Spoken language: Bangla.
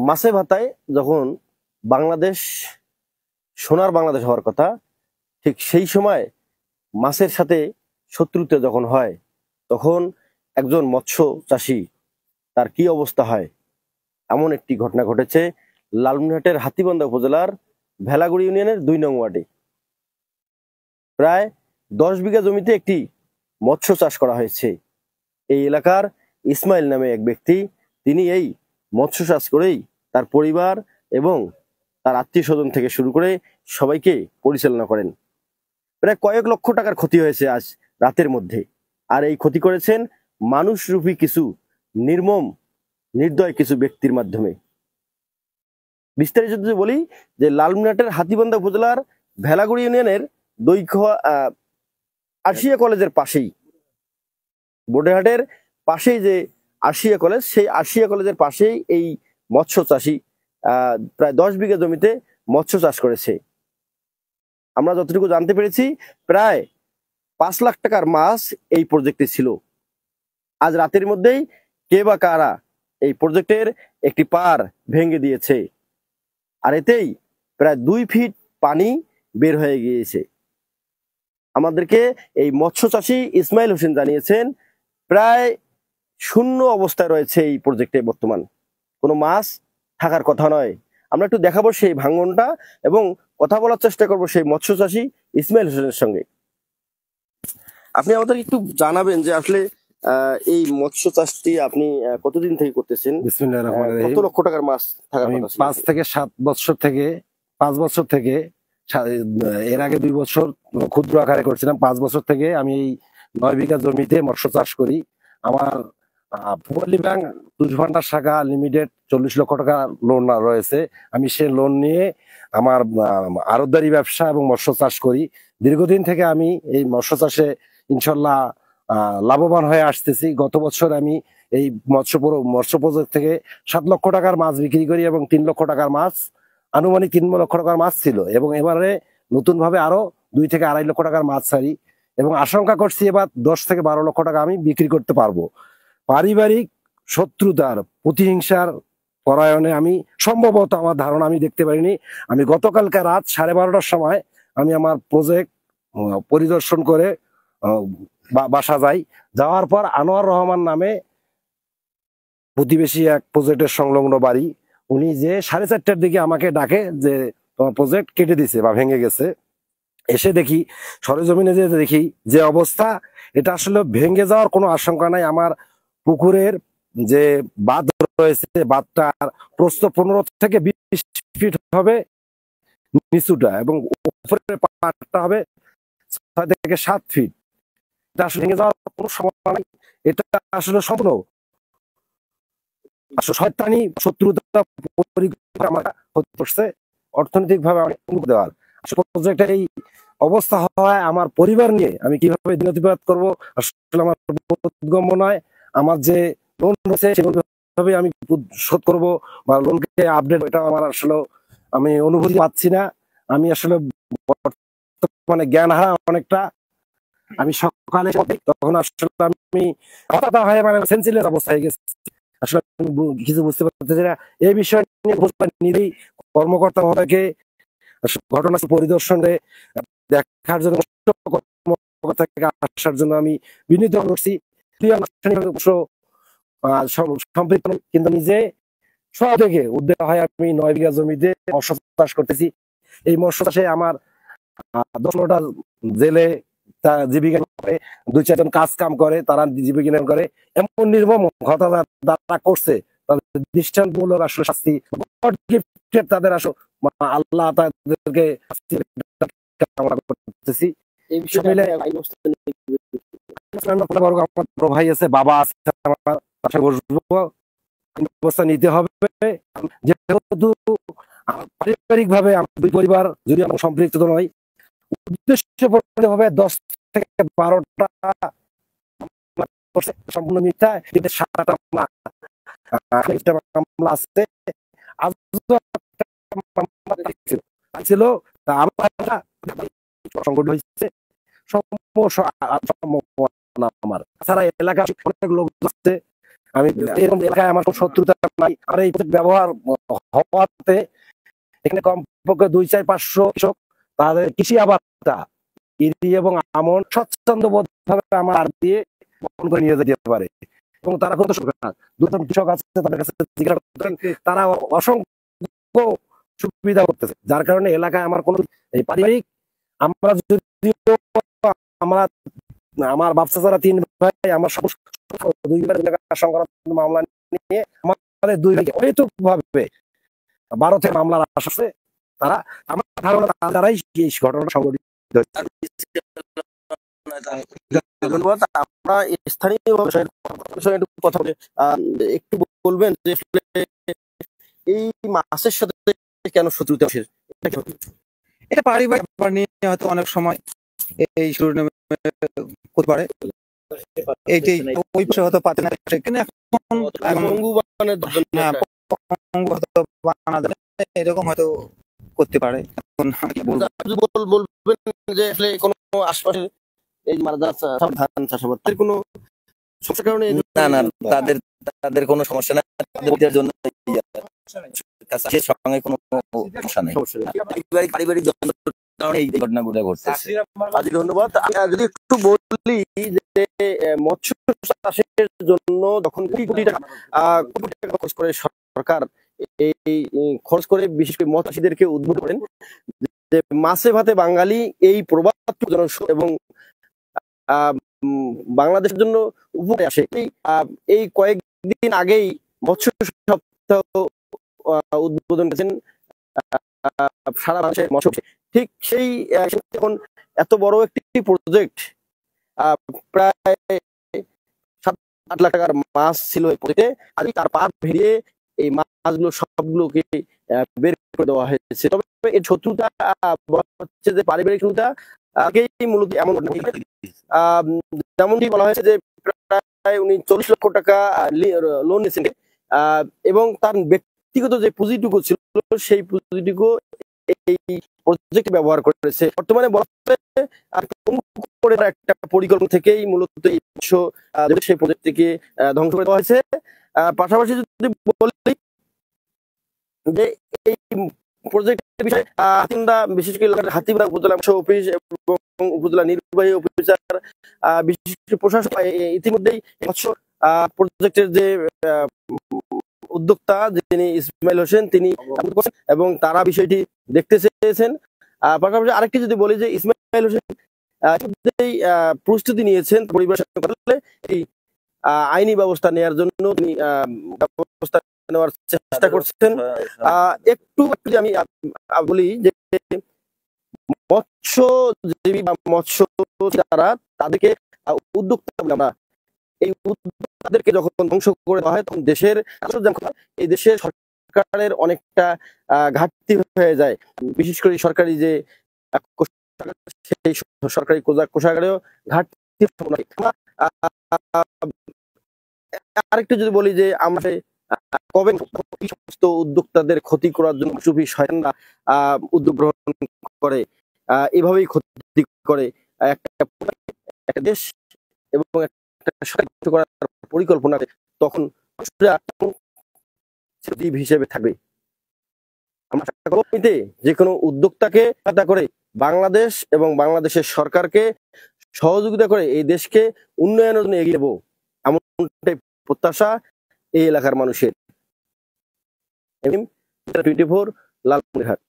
মাছে ভাতায় যখন বাংলাদেশ সোনার বাংলাদেশ হওয়ার কথা, ঠিক সেই সময় মাছের সাথে শত্রুতা যখন হয়, তখন একজন মৎস্য চাষী তার কি অবস্থা হয়, এমন একটি ঘটনা ঘটেছে লালমনিরহাটের হাতীবান্ধা উপজেলার ভেলাগুড়ি ইউনিয়নের ২ নং ওয়ার্ডে। প্রায় 10 বিঘা জমিতে একটি মৎস্য চাষ করা হয়েছে। এই এলাকার ইসমাইল নামে এক ব্যক্তি, তিনি এই মৎস্য চাষ করেই তার পরিবার এবং তার আত্মীয় স্বজন থেকে শুরু করে সবাইকে পরিচালনা করেন। প্রায় কয়েক লক্ষ টাকার ক্ষতি হয়েছে আজ রাতের মধ্যে। আর এই ক্ষতি করেছেন মানুষরূপী কিছু নির্মম নির্দয় কিছু ব্যক্তির মাধ্যমে। বিস্তারিত যদি বলি, যে লালমনিরহাটের হাতীবান্ধা উপজেলার ভেলাগুড়ি ইউনিয়নের আশিয়া কলেজের পাশেই, বোর্ডেরহাটের পাশেই যে আশিয়া কলেজ, সেই আশিয়া কলেজের পাশেই এই মৎস্য চাষী প্রায় 10 বিঘা জমিতে মৎস্য চাষ করেছে। আমরা যতটুকু জানতে পেরেছি, প্রায় 5 লাখ টাকার মাছ এই প্রজেক্টে ছিল। আজ রাতের মধ্যেই কে বা কারা এই প্রজেক্টের একটি পার ভেঙে দিয়েছে, আর এতেই প্রায় 2 ফিট পানি বের হয়ে গিয়েছে। আমাদেরকে এই মৎস্য চাষী ইসমাইল হোসেন জানিয়েছেন, প্রায় শূন্য অবস্থায় রয়েছে এই প্রজেক্টে বর্তমান, কোনো মাছ থাকার কথা নয়। আমরা একটু দেখাবো সেই ভাঙ্গনটা এবং কথা বলার চেষ্টা করব সেই মৎস্য চাষী ইসমাইল হোসেনের সঙ্গে। আপনি আমাদের একটু জানাবেন যে আসলে এই মৎস্য চাষটি আপনি কতদিন থেকে করতেছেন? বিসমিল্লাহির রহমানির রহিম। কত লক্ষ টাকার মাছ থাকার কথা ছিল? 5 থেকে 7 বছর থেকে 5 বছর থেকে, এর আগে 2 বছর ক্ষুদ্র আকারে করছিলাম। 5 বছর থেকে আমি এই 9 বিঘা জমিতে মৎস্য চাষ করি। আমার পল্লী ব্যাংক দুধভান্ডার শাখা লিমিটেড 40 লক্ষ টাকা লোন রয়েছে। আমি সেই লোন নিয়ে আমার আড়তদারি ব্যবসা এবং মৎস্য চাষ করি। দীর্ঘদিন থেকে আমি এই মৎস্য চাষে ইনশাল্লাহ লাভবান হয়ে আসতেছি। গত বছর আমি এই মৎস্য প্রজেক্ট থেকে 7 লক্ষ টাকার মাছ বিক্রি করি এবং 3 লক্ষ টাকার মাছ, আনুমানিক 3 লক্ষ টাকার মাছ ছিল, এবং এবারে নতুন ভাবে আরো 2 থেকে 2.5 লক্ষ টাকার মাছ ছাড়ি, এবং আশঙ্কা করছি এবার 10 থেকে 12 লক্ষ টাকা আমি বিক্রি করতে পারবো। পারিবারিক শত্রুতার, প্রতিহিংসার পরায়ণে আমি সম্ভবত, আমার ধারণা, আমি দেখতে পারিনি। আমি গতকালকে রাত 12:30টার সময় আমি আমার প্রজেক্ট পরিদর্শন করে বাসা যাই। যাওয়ার পর আনোয়ার রহমান নামে প্রতিবেশী এক প্রজেক্টের সংলগ্ন বাড়ি, উনি যে 4:30টার দিকে আমাকে ডাকে যে তোমার প্রজেক্ট কেটে দিছে বা ভেঙে গেছে। এসে দেখি, সরেজমিনে যে দেখি যে অবস্থা, এটা আসলে ভেঙে যাওয়ার কোনো আশঙ্কা নাই। আমার পুকুরের যে বাঁধ রয়েছে, বাঁধটার প্রস্থ 15 থেকে 20 ফিট হবে নিচুটা, এবং উপরের পাটটা হবে 6 থেকে 7 ফিট। এটা আসলে ভেঙে যাওয়ার কোনো সম্ভাবনা নাই। এটা আসলে সম্পূর্ণ শয়তানি শত্রুতা পরিকল্পনা আমার করছে, অর্থনৈতিক ভাবে দেওয়ার। প্রজেক্টের এই অবস্থা হওয়ায় আমার পরিবার নিয়ে আমি কিভাবে দিন অতিবাহিত করবো আসলে আমার বোধগম্য নয়। আমার যে লোন রয়েছে সেভাবে আমি শোধ করবো বা লোনকে আপডেট, এটা আমার আসলে আমি অনুভূতি পাচ্ছি না। আমি আসলে মানে জ্ঞান হারা অনেকটা। আমি সকালে তখন আসলে আমি হতাশ হয়ে মানে সেন্সিলেস অবস্থায় গেছি। আসলে কিছু বুঝতে পারতেছি না এই বিষয় নিয়ে। নিজেই কর্মকর্তা মহোদয়কে ঘটনাস্থল পরিদর্শনে দেখার জন্য, আসার জন্য আমি বিনীত করছি। সম্পৃক্ত, কিন্তু নিজে সব থেকে উদ্যোগ হয় আমি 9 বিঘা জমিতে মৎস্য চাষ করতেছি। এই মৎস্য চাষে আমার 10-15টা জেলে জীবিকা করে, 2-4 জন কাজ কাম করে, তারা জীবিকা নির্বাহ করে। এমন নির্মম ঘটনা তারা করছে, তাদের দৃষ্টান্তমূলক আসলে শাস্তি তাদের আসলে আল্লাহ তাদেরকে করতেছি। এই বিষয়ে আমার ভাই আছে, বাবা আছে, আমার পাশে বসবো, ব্যবস্থা নিতে হবে। যেহেতু পারিবারিক ভাবে দুই পরিবার যদি আমরা সম্পৃক্ত নয়, উদ্দেশ্য ভাবে 10 থেকে 12টা সম্পূর্ণ মিথ্যা। কিন্তু 7টা মামলা আছে, ছিল সংগঠন হয়েছে আমার। তাছাড়া এলাকার অনেক লোক আছে, আমি এরকম এলাকায় আমার কোনো শত্রুতা নাই। আর এই ব্যবহার হওয়াতে এখানে কমপক্ষে 200-500 কৃষক তাদের কৃষি আবাদটা ইরি এবং আমন স্বচ্ছন্দ বোধ ভাবে আমার আর দিয়ে বহন করে নিয়ে যেতে পারে। এবং তারা কত দুজন কৃষক আছে তাদের কাছে জিজ্ঞাসা করতেন, তারা অসংখ্য সুবিধা করতেছে, যার কারণে এলাকায় আমার কোনো এই পারিবারিক আমরা যদিও আমরা আমার বাপসা ছাড়া 3 ভাই, আমার সমস্ত 2 সংক্রান্ত মামলা নিয়ে আমাদের 2 ভাই অহেতুক ভাবে 12 থেকে মামলার আশ্বাস আছে। তারা আমার ধারণা তারাই এই ঘটনাটা সংঘটিত হয়েছে। ধন্যবাদ। আমরা স্থানীয় বিষয়ে একটু কথা বলে একটু বলবেন যে এই মাছের সাথে কেন শত্রুতা? এটা পারিবারিক ব্যাপার নিয়ে হয়তো অনেক সময় এই শিরোনামে করতে পারে, এইটাই ওই পাশে হয়তো পাতে না, সেখানে এখন পঙ্গুবানের জন্য হ্যাঁ, পঙ্গু হয়তো বানা দেয়, এরকম হয়তো করতে পারে। এখন কি বলবো? বলবেন যে আসলে কোনো আশপাশে এই মারা যাচ্ছে ধান চাষাবাদ তার কোনো সমস্যার কারণে? না না, তাদের তাদের কোনো সমস্যা নাই, তাদের জন্য চাষের সঙ্গে কোনো সমস্যা নেই। পারিবারিক দ্বন্দ্বের কারণে এই ঘটনাগুলো ঘটতেছে। ধন্যবাদ। যদি একটু বলি যে মৎস্য চাষের জন্য যখন কোটি কোটি টাকা খরচ করে সরকার, এই খরচ করে বিশেষ করে মৎস্য চাষীদেরকে উদ্বুদ্ধ করেন যে মাছে ভাতে বাঙালি এই প্রবাদ এবং বাংলাদেশের জন্য উপরে আসে। এই কয়েকদিন আগেই মৎস্য সপ্তাহ উদ্বোধন করেছেন সারা বাংলাদেশের মৎস্য। ঠিক সেই এখন এত বড় একটি প্রজেক্ট, প্রায় 7-8 লাখ টাকার মাছ ছিল এই প্রজেক্টে, আর তার পার ভেরিয়ে এই মাছগুলো সবগুলোকে বের করে দেওয়া হয়েছে। তবে এর শত্রুতা হচ্ছে যে পারিবারিক শত্রুতা মূলত এমন যেমনটি বলা হয়েছে যে প্রায় উনি 40 লক্ষ টাকা লোন নিয়েছেন এবং তার ব্যক্তিগত যে পুঁজিটুকু ছিল সেই পুঁজিটুকু এই প্রজেক্ট ব্যবহার করেছে। বর্তমানে একটা পরিকল্পনা থেকেই মূলত সেই প্রজেক্টটিকে ধ্বংস করে দেওয়া হয়েছে। পাশাপাশি যদি বলি যে এই প্রজেক্টের বিষয়ে হাতিমদা, বিশেষ করে হাতিমদা উপজেলা অফিস এবং উপজেলা নির্বাহী অফিসার, বিশেষ করে প্রশাসন ইতিমধ্যেই মৎস্য প্রজেক্টের যে উদ্যোক্তা যিনি ইসমাইল হোসেন তিনি এবং তারা বিষয়টি দেখতে চেয়েছেন। পাশাপাশি আরেকটি যদি বলি যে ইসমাইল হোসেন প্রস্তুতি নিয়েছেন পরিবার এই আইনি ব্যবস্থা নেওয়ার জন্য, তিনি ব্যবস্থা নেওয়ার চেষ্টা করছেন। একটু আমি বলি যে মৎস্যজীবী বা মৎস্য যারা তাদেরকে উদ্যোক্তা আমরা এই উদ্যোক্তাদেরকে যখন ধ্বংস করে দেওয়া হয় তখন দেশের এই দেশের সরকারের অনেকটা ঘাটতি হয়ে যায়। বিশেষ করে সরকারি যে সেই সরকারি কোষাগারেও ঘাটতি। আরেকটু যদি বলি যে আমরা কবে সমস্ত উদ্যোক্তাদের ক্ষতি করার জন্য চুপি শয়তানরা উদ্যোগ গ্রহণ করে, এভাবেই ক্ষতি করে একটা দেশ এবং একটা সরকার করার পরিকল্পনা, তখন হিসেবে থাকবে। আমরা যে কোনো উদ্যোক্তাকে সহায়তা করে বাংলাদেশ এবং বাংলাদেশের সরকারকে সহযোগিতা করে এই দেশকে উন্নয়নের জন্য এগিয়ে দেবো, এমনটাই প্রত্যাশা এই এলাকার মানুষের। 24 লালমনিরহাট।